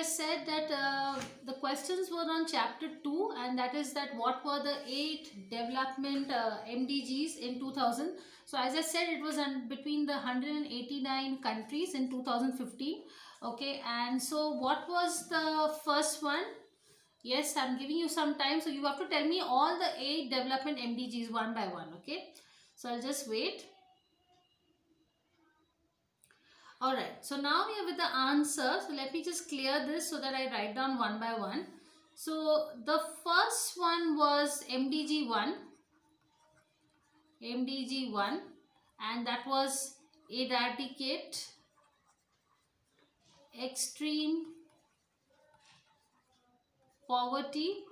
I said that the questions were on chapter 2, and that is that what were the 8 development MDGs in 2000. So as I said, it was between the 189 countries in 2015. Okay, and so what was the first one? Yes, I'm giving you some time, so you have to tell me all the 8 development MDGs one by one. Okay, so I'll just wait. Alright, so now we are with the answer. So let me just clear this so that I write down one by one. So the first one was MDG 1. MDG 1, and that was eradicate extreme poverty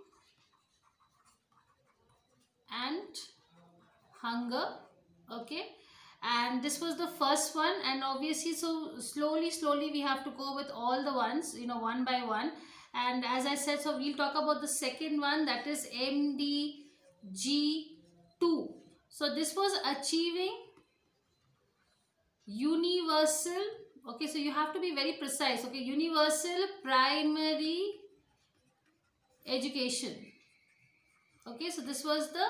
and hunger. Okay, and this was the first one, and obviously so slowly we have to go with all the ones, one by one. And as I said, so we'll talk about the second one, that is MDG 2. So this was achieving universal, okay, so you have to be very precise, okay, universal primary education. Okay, so this was the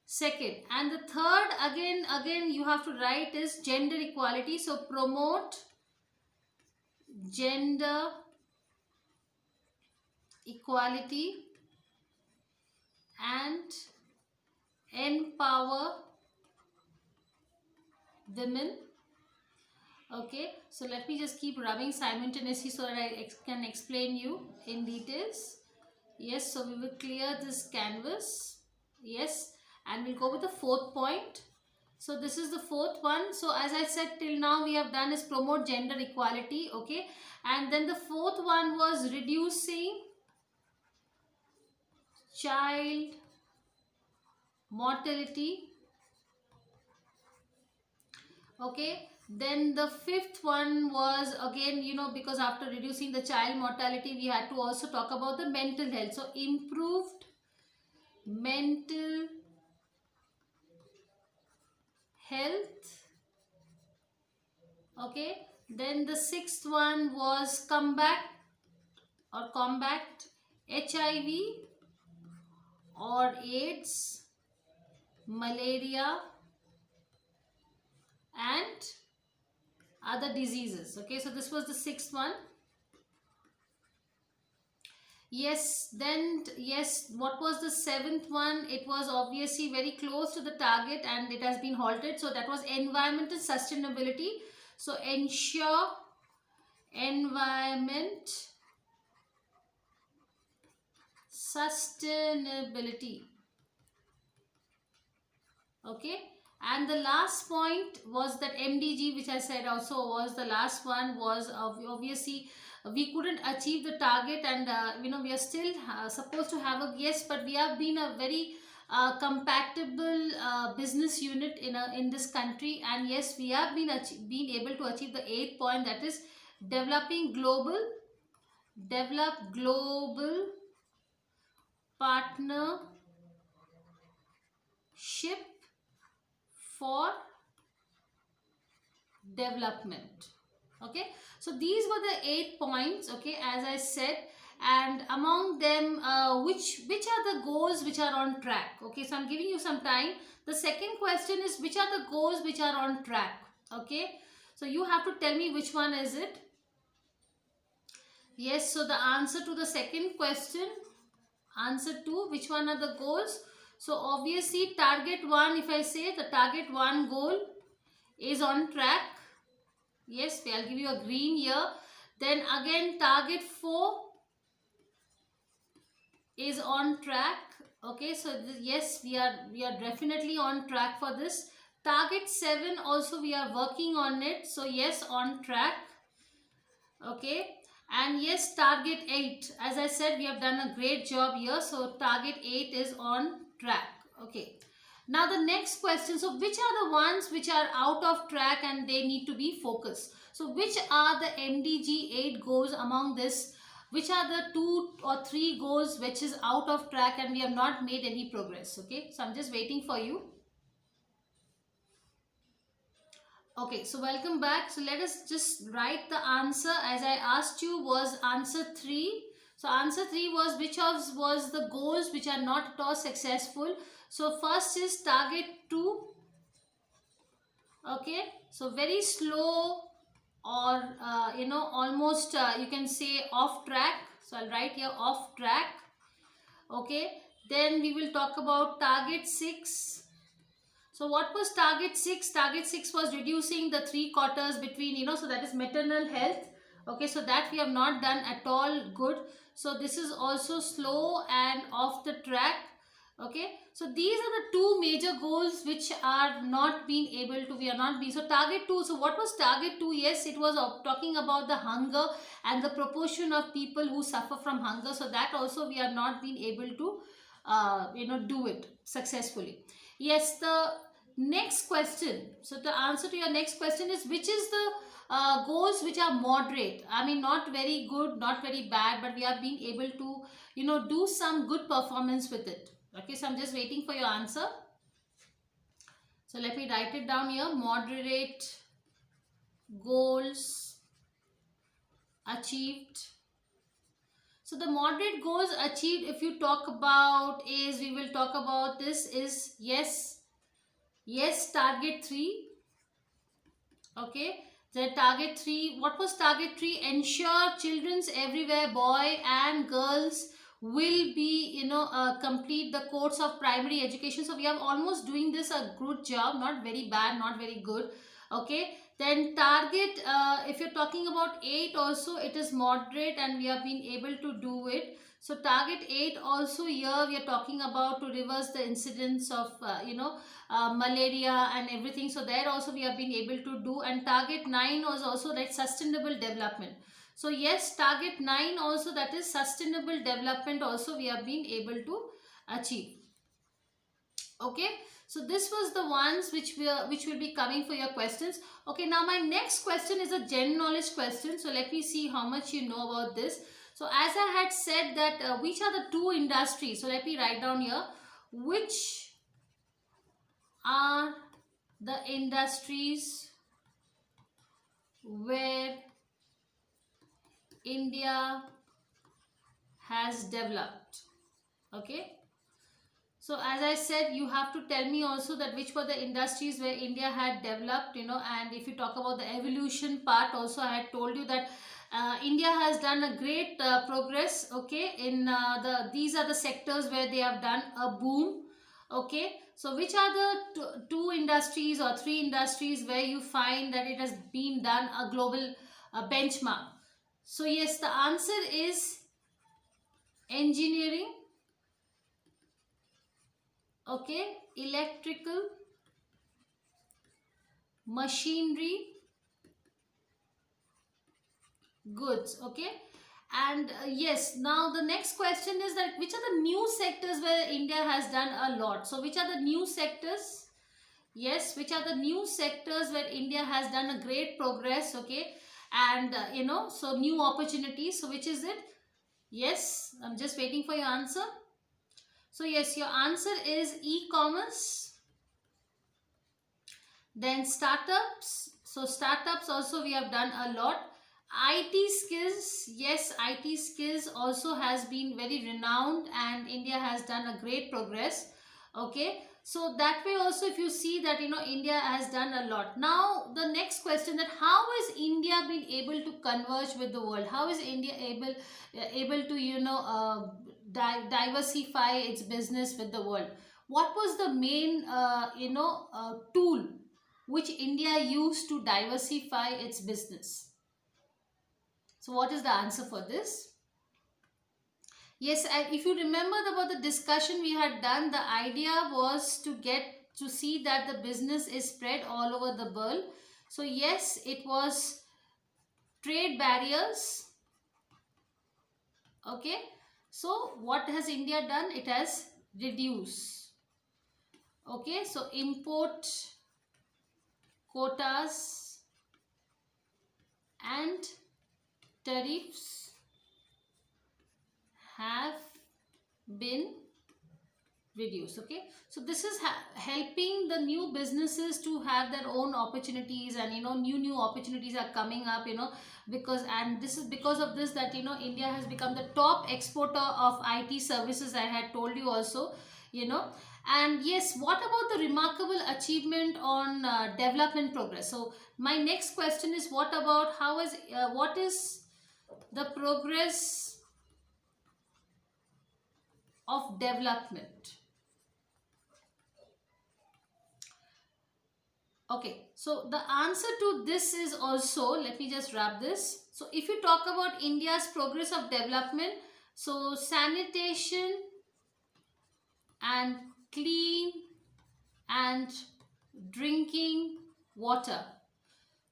second. And the third, again you have to write, is gender equality. So promote gender equality and empower women. Okay, so let me just keep rubbing simultaneously so that I can explain you in details. Yes, so we will clear this canvas. Yes, and we'll go with the fourth point. So this is the fourth one. So as I said, till now we have done is promote gender equality. Okay, and then the fourth one was reducing child mortality. Okay, then the fifth one was, again, because after reducing the child mortality, we had to also talk about the mental health. So improved mental health. Okay, then the sixth one was combat HIV or AIDS, malaria and other diseases. Okay, so this was the sixth one. Yes, then yes, what was the seventh one? It was obviously very close to the target and it has been halted. So that was environmental sustainability. So ensure environment sustainability. Okay, and the last point was that MDG, which I said also was the last one, was obviously we couldn't achieve the target, and we are still supposed to have a, yes, but we have been a very compatible business unit in this country, and yes, we have been able to achieve the 8th point, that is develop global partnership for development. Okay, so these were the 8 points, okay, as I said, and among them which are the goals which are on track. Okay, so I'm giving you some time. The second question is, which are the goals which are on track? Okay, so you have to tell me which one is it. Yes, so the answer to the second question, answer 2, which one are the goals? So obviously target 1, if I say the target 1 goal is on track. Yes, I'll give you a green here. Then again target 4 is on track. Okay, so yes, we are definitely on track for this. Target 7 also we are working on it. So yes, on track. Okay, and yes, target 8, as I said, we have done a great job here. So target 8 is on track. Okay, now the next question, so which are the ones which are out of track and they need to be focused? So which are the MDG 8 goals among this? Which are the 2 or 3 goals which is out of track and we have not made any progress? Okay, so I'm just waiting for you. Okay, so welcome back. So let us just write the answer as I asked you was answer 3. So answer 3 was which of was the goals which are not at all successful. So first is target 2. Okay, so very slow or almost you can say off track. So I'll write here off track. Okay, then we will talk about target 6. So what was target 6? Target 6 was reducing the 3 quarters between, so that is maternal health. Okay, so that we have not done at all good. So this is also slow and off the track. Okay, so these are the two major goals which are not being able to, we are not being, so target 2, so what was target 2? Yes, it was talking about the hunger and the proportion of people who suffer from hunger. So that also we are not being able to, do it successfully. Yes, the next question. So the answer to your next question is which is the goals which are moderate. I mean, not very good, not very bad, but we are being able to, do some good performance with it. Okay, so I'm just waiting for your answer. So let me write it down here. Moderate goals achieved. So the moderate goals achieved, if you talk about, is we will talk about this is yes, target 3. Okay, the target 3, what was target 3? Ensure children's everywhere, boy and girls, will be, complete the course of primary education. So we are almost doing this a good job, not very bad, not very good. Okay, then target, if you're talking about 8 also, it is moderate and we have been able to do it. So target 8 also, here we are talking about to reverse the incidence of malaria and everything. So there also we have been able to do. And target 9 was also like sustainable development. So yes, target 9 also, that is sustainable development, also we have been able to achieve. Okay, so this was the ones which will be coming for your questions. Okay, now my next question is a general knowledge question. So let me see how much you know about this. So as I had said that which are the two industries, so let me write down here, which are the industries where India has developed. Okay, so as I said, you have to tell me also that which were the industries where India had developed, and if you talk about the evolution part also, I had told you that India has done a great progress, okay, in these are the sectors where they have done a boom. Okay, so which are the two industries or three industries where you find that it has been done a global benchmark? So yes, the answer is engineering, okay, electrical, machinery, goods. Okay, and yes, now the next question is that which are the new sectors where India has done a lot? So which are the new sectors? Yes, which are the new sectors where India has done a great progress? Okay, and so new opportunities. So which is it? Yes, I'm just waiting for your answer. So yes, your answer is e-commerce, then startups. So startups also we have done a lot. IT skills, yes, IT skills also has been very renowned and India has done a great progress. Okay, so that way also if you see that India has done a lot. Now the next question, that how is India been able to converge with the world? How is India able to diversify its business with the world? What was the main tool which India used to diversify its business? So what is the answer for this? Yes, and if you remember about the discussion we had done, the idea was to get to see that the business is spread all over the world. So yes, it was trade barriers. Okay, so what has India done? It has reduced. Okay, so import quotas and tariffs have been reduce. Okay, so this is helping the new businesses to have their own opportunities, and new opportunities are coming up, because, and this is because of this, that India has become the top exporter of IT services, I had told you also. you know and yes, what about the remarkable achievement on development progress? So my next question is, what is the progress of development? Okay, so the answer to this is also, let me just wrap this. So if you talk about India's progress of development, so sanitation and clean and drinking water.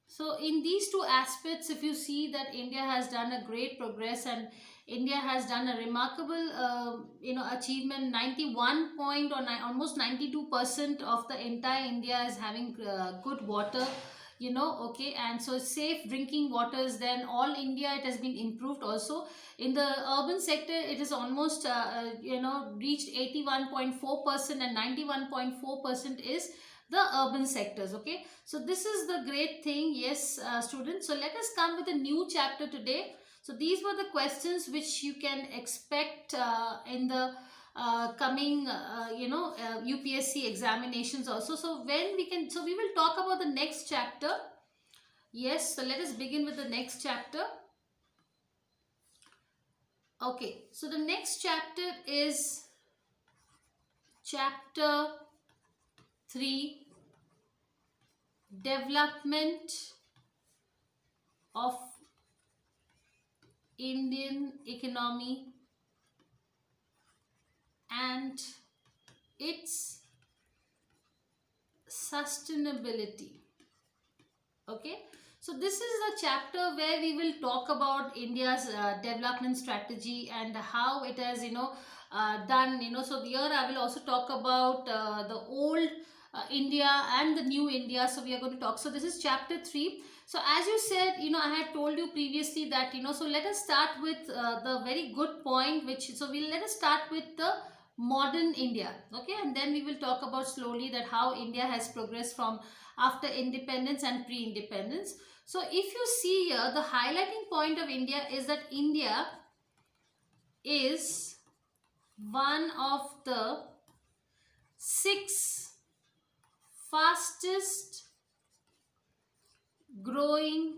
So in these two aspects, if you see that India has done a great progress, and India has done a remarkable, achievement. 91 point, or almost 92% of the entire India is having good water. Okay, and so safe drinking waters. Then all India, it has been improved also. In the urban sector, it is almost reached 81.4%, and 91.4% is the urban sectors. Okay, so this is the great thing. Yes, students, so let us come with a new chapter today. So these were the questions which you can expect in the coming UPSC examinations also. So we will talk about the next chapter. Yes, so let us begin with the next chapter. Okay, so the next chapter is chapter 3, development of Indian economy and its sustainability. Okay, so this is a chapter where we will talk about India's development strategy and how it has done. So here I will also talk about the old India and the new India. So we are going to talk. So this is chapter 3. So as you said, I had told you previously that so let us start with the very good point, let us start with the modern India. Okay, and then we will talk about slowly that how India has progressed from after independence and pre-independence. So if you see here, the highlighting point of India is that India is one of the 6 fastest growing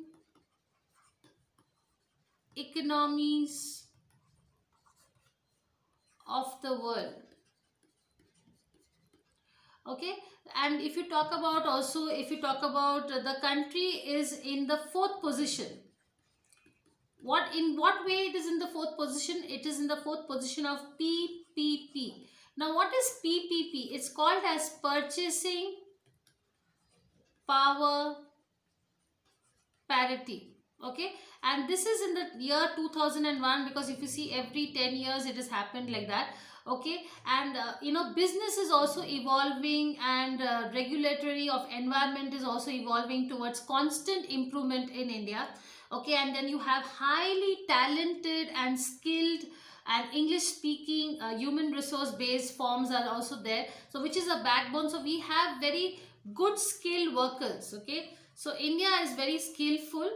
economies of the world. Okay, and if you talk about also, if you talk about the country is in the 4th position. In what way it is in the 4th position? It is in the 4th position of PPP. Now what is PPP? It's called as purchasing power parity. Okay, and this is in the year 2001, because if you see, every 10 years it has happened like that. Okay, and business is also evolving, and regulatory of environment is also evolving towards constant improvement in India. Okay, and then you have highly talented and skilled and English speaking human resource based forms are also there, so which is a backbone. So we have very good skilled workers. Okay, so India is very skillful.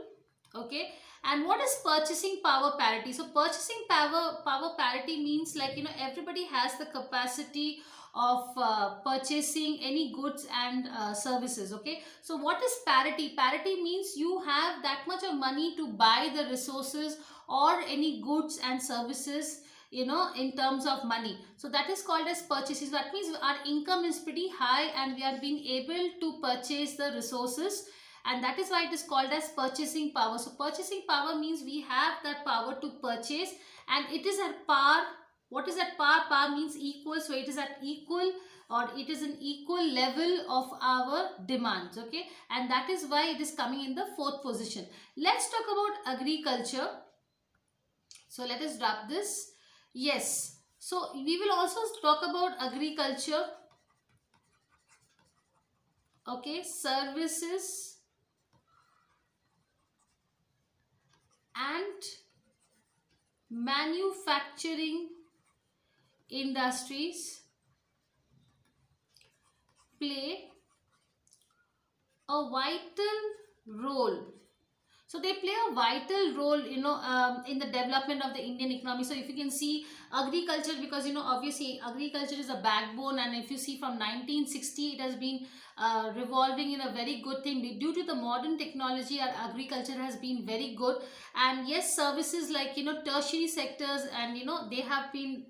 Okay, and what is purchasing power parity? So purchasing power parity means, like, everybody has the capacity of purchasing any goods and services. Okay, so what is parity? Parity means you have that much of money to buy the resources or any goods and services, in terms of money. So that is called as purchases. That means our income is pretty high and we are being able to purchase the resources, and that is why it is called as purchasing power. So purchasing power means we have that power to purchase, and it is at par. What is at par? Par means equal. So it is at equal, or it is an equal level of our demands. Okay, and that is why it is coming in the 4th position. Let's talk about agriculture. So let us wrap this. Yes, so we will also talk about agriculture. Okay, services and manufacturing industries. play a vital role. So they play a vital role, in the development of the Indian economy. So if you can see agriculture, because obviously agriculture is a backbone, and if you see from 1960, it has been revolving in a very good thing. Due to the modern technology, our agriculture has been very good. And yes, services like tertiary sectors, and they have been